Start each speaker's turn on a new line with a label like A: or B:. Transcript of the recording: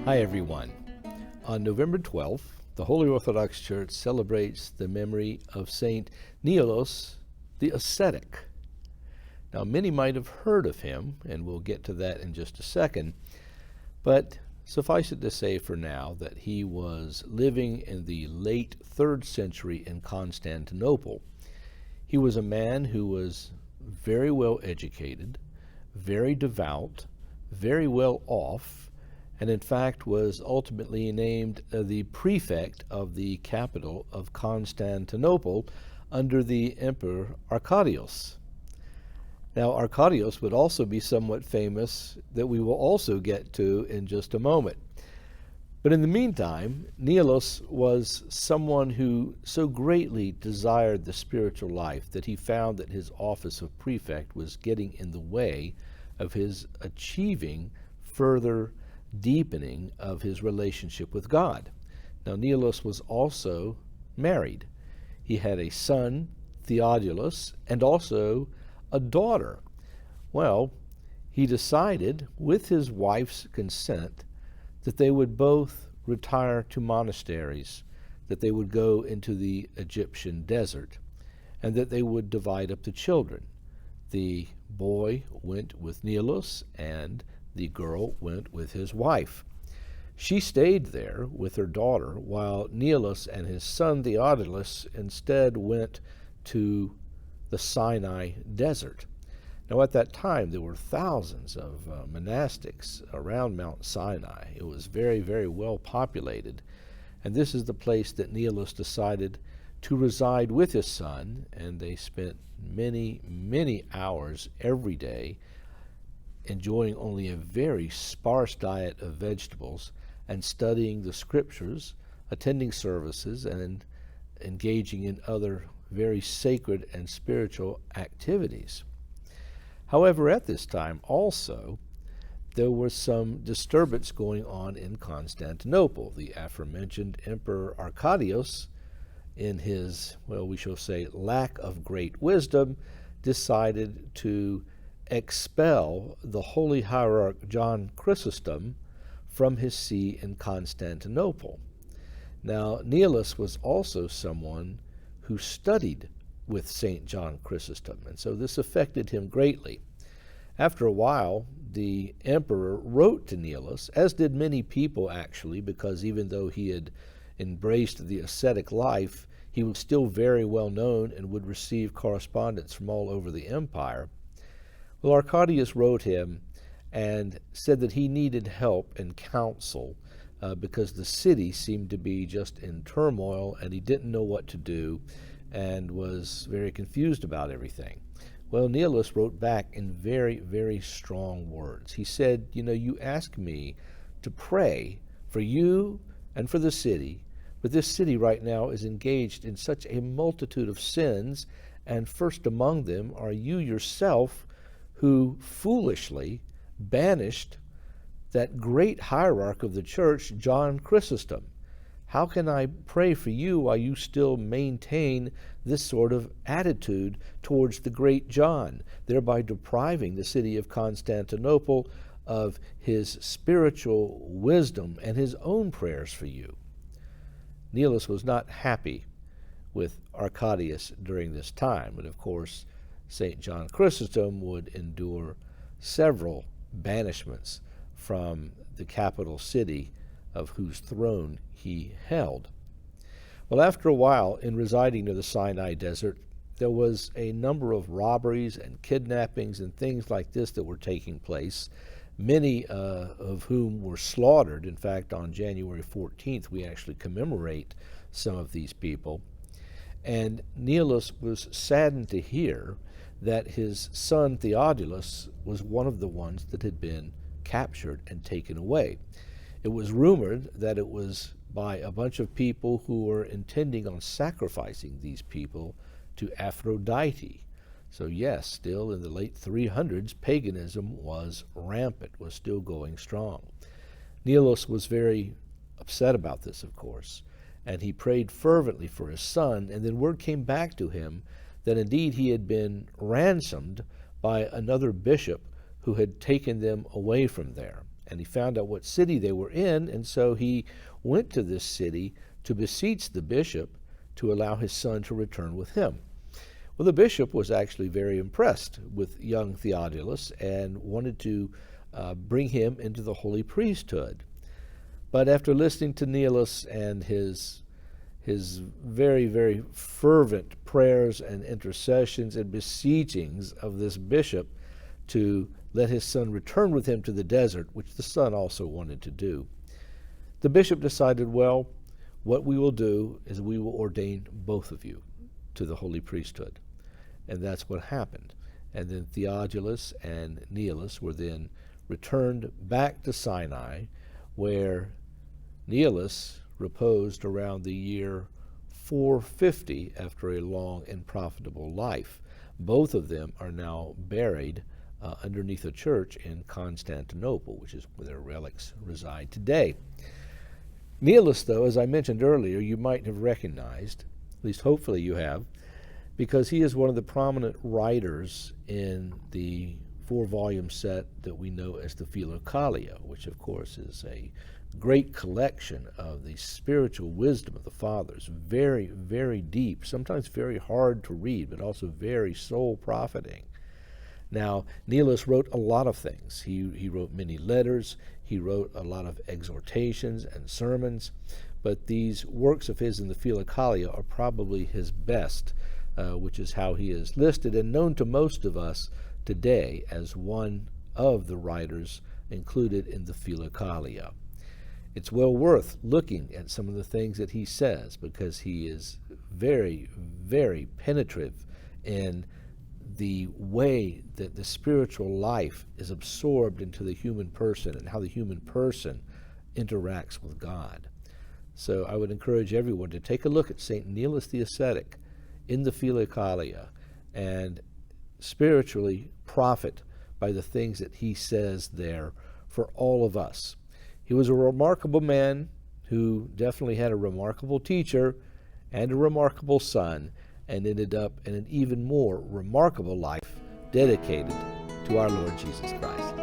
A: Hi everyone. On November 12th, the Holy Orthodox Church celebrates the memory of Saint Neilos the Ascetic. Now many might have heard of him, and we'll get to that in just a second, but suffice it to say for now that he was living in the late 3rd century in Constantinople. He was a man who was very well educated, very devout, very well off, and in fact was ultimately named the prefect of the capital of Constantinople under the Emperor Arcadius. Now, Arcadius would also be somewhat famous that we will also get to in just a moment. But in the meantime, Neilos was someone who so greatly desired the spiritual life that he found that his office of prefect was getting in the way of his achieving further deepening of his relationship with God. Now, Neilos was also married. He had a son, Theodulus, and also a daughter. Well, he decided, with his wife's consent, that they would both retire to monasteries, that they would go into the Egyptian desert, and that they would divide up the children. The boy went with Neilos, and the girl went with his wife. She stayed there with her daughter, while Neilos and his son Theodulus instead went to the Sinai desert. Now, at that time, there were thousands of monastics around Mount Sinai. It was very, very well populated, and this is the place that Neilos decided to reside with his son, and they spent many, many hours every day enjoying only a very sparse diet of vegetables and studying the scriptures, attending services, and engaging in other very sacred and spiritual activities. However, at this time also, there was some disturbance going on in Constantinople. The aforementioned Emperor Arcadius, in his, well, we shall say, lack of great wisdom, decided to expel the holy hierarch John Chrysostom from his see in Constantinople. Now, Neilos was also someone who studied with St. John Chrysostom, and so this affected him greatly. After a while, the emperor wrote to Neilos, as did many people actually, because even though he had embraced the ascetic life, he was still very well known and would receive correspondence from all over the empire. Well, Arcadius wrote him and said that he needed help and counsel because the city seemed to be just in turmoil and he didn't know what to do and was very confused about everything. Well, Neilos wrote back in very, very strong words. He said, you ask me to pray for you and for the city, but this city right now is engaged in such a multitude of sins, and first among them are you yourself, who foolishly banished that great hierarch of the church, John Chrysostom. How can I pray for you while you still maintain this sort of attitude towards the great John, thereby depriving the city of Constantinople of his spiritual wisdom and his own prayers for you? Neilos was not happy with Arcadius during this time, but of course St. John Chrysostom would endure several banishments from the capital city of whose throne he held. Well, after a while, in residing near the Sinai desert, there was a number of robberies and kidnappings and things like this that were taking place, many of whom were slaughtered. In fact, on January 14th, we actually commemorate some of these people. And Neilos was saddened to hear that his son Theodulus was one of the ones that had been captured and taken away. It was rumored that it was by a bunch of people who were intending on sacrificing these people to Aphrodite. So yes, still in the late 300s, paganism was rampant, was still going strong. Neilos was very upset about this, of course, and he prayed fervently for his son, and then word came back to him that indeed he had been ransomed by another bishop who had taken them away from there. and he found out what city they were in, and so he went to this city to beseech the bishop to allow his son to return with him. Well, the bishop was actually very impressed with young Theodulus and wanted to bring him into the holy priesthood. But after listening to Neilos and his very, very fervent prayers and intercessions and beseechings of this bishop to let his son return with him to the desert, which the son also wanted to do, the bishop decided, well, what we will do is we will ordain both of you to the holy priesthood. And that's what happened. And then Theodulus and Neilos were then returned back to Sinai, where Neilos reposed around the year 450 after a long and profitable life. Both of them are now buried underneath a church in Constantinople, which is where their relics reside today. Neilos, though, as I mentioned earlier, you might have recognized, at least hopefully you have, because he is one of the prominent writers in the 4-volume set that we know as the Philokalia, which of course is a great collection of the spiritual wisdom of the fathers, very, very deep, sometimes very hard to read, but also very soul-profiting. Now, Neilos wrote a lot of things. He wrote many letters, he wrote a lot of exhortations and sermons, but these works of his in the Philokalia are probably his best, which is how he is listed and known to most of us today as one of the writers included in the Philokalia. It's well worth looking at some of the things that he says, because he is very, very penetrative in the way that the spiritual life is absorbed into the human person and how the human person interacts with God. So I would encourage everyone to take a look at St. Neilos the Ascetic in the Philokalia and spiritually profit by the things that he says there for all of us. He was a remarkable man who definitely had a remarkable teacher and a remarkable son, and ended up in an even more remarkable life dedicated to our Lord Jesus Christ.